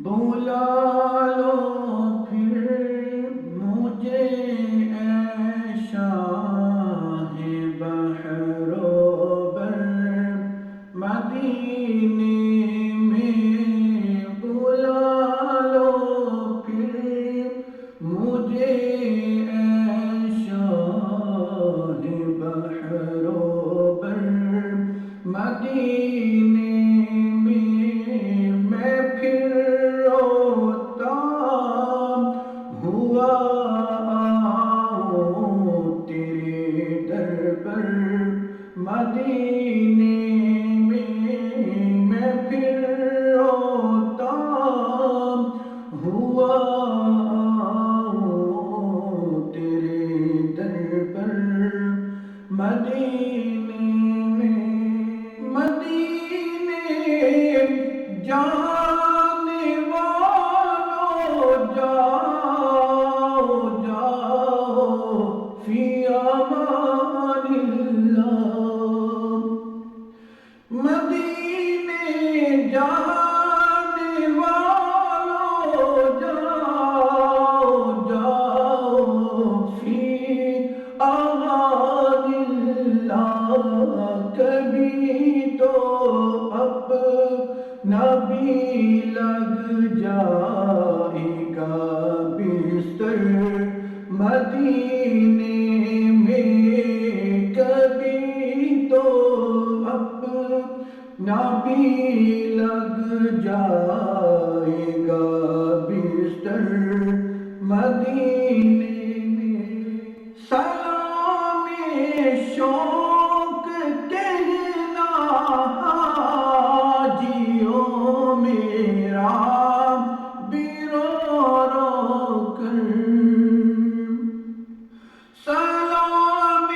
بلا لو پھر مجھے اے شاہ بحر و بر مدینے میں بلا لو پھر مجھے اے شاہ بحر و بر مدینے میں پھر روتا ہوا آؤں تیرے در پر مدینے میں پھر روتا ہوا آؤں تیرے در پر مدینے مدینے جانے والوں جاؤ جاؤ فی امان اللہ مدینے جانے والوں جاؤ جاؤ فی امان اللہ کبھی تو اپنا بھی لگ جائے گا بستر مدینے میں کبھی تو اپنا بھی لگ جائے گا بستر مدینے میں سلام شوق کہنا حاجیوں میرا بھی رو رو کر سلام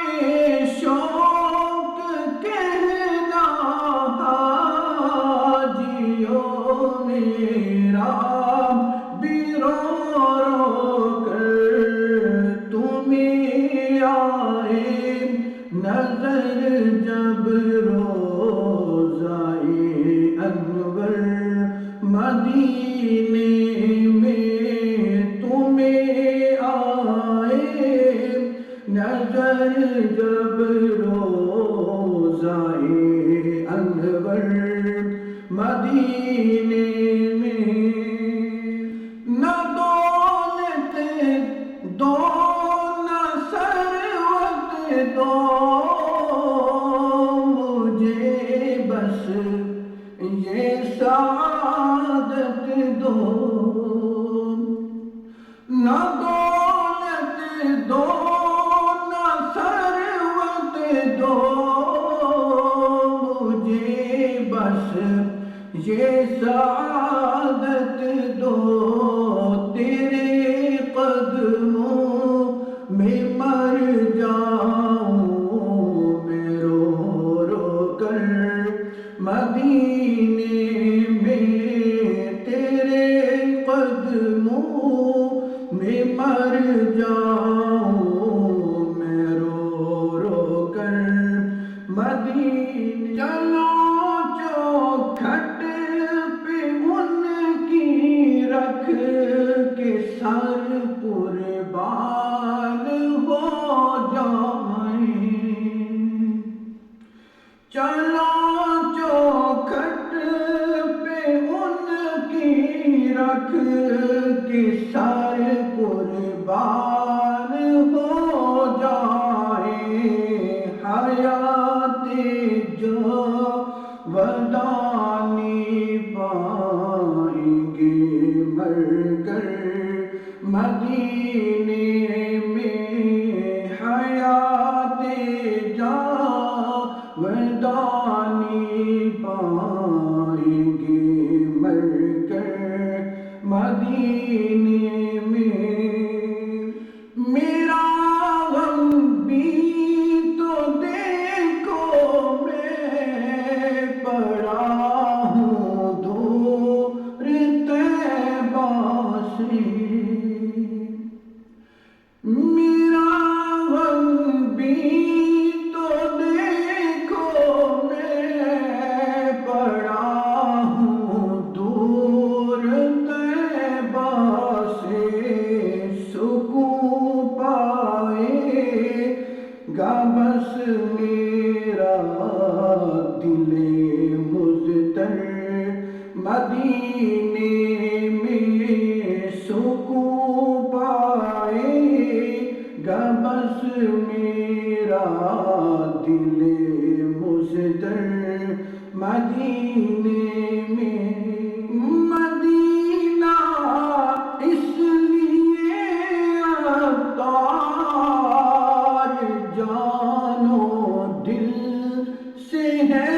شوق کہنا حاجیوں میرا بھی رو رو کر تمہیں آئے نظر جب روضہ انور مدینے میں تمہیں آئے نظر جب روضہ انور مدینے میں نہ دولت دو نہ ثروت دو مجھے بس یہ سعادت دو نہ دولت دو نہ ثروت دو مجھے بس یہ سعادت دو تیرے قدموں میں مر جاؤں میں رو رو کر مدینے میں تیرے قدموں میں مر جاؤں میں رو رو کر مدینے چلو چوکھٹ پہ ان کی رکھ کے سر قربان ہو جائیں چلو چوکھٹ پہ ان کی رکھ کے سر قربان ہو جائیں حیات جو ودانی پائیں گے مر کر مدینے میں حیات جا ودانی پائیں گے مر کر مدینے میں میرا غم بھی تو دیکھو میں پڑا ہوں دور طیبہ سے میرا غم بھی تو دیکھو میں پڑا ہوں دور مدینے میں سکون پائے گا بس میرا دل مزدر مدینے میں مدینہ اس لیے عطار جان و دل سے ہے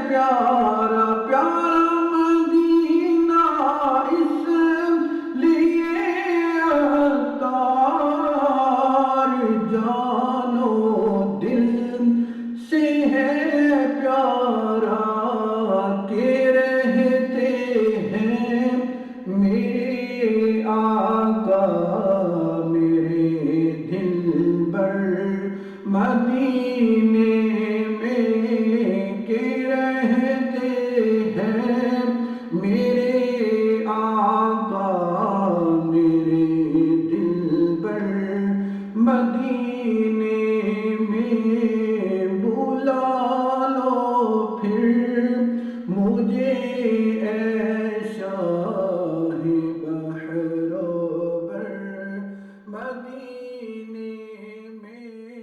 پیارا پیارا مدینہ اس لیے عطار جان و دل سے ہے پیارا کہ رہتے ہیں میرے آقا میرے دل بر مدینے میں کہ رہتے ہیں میرے آقا میرے دل بر مدینے میں بلا لو پھر مجھے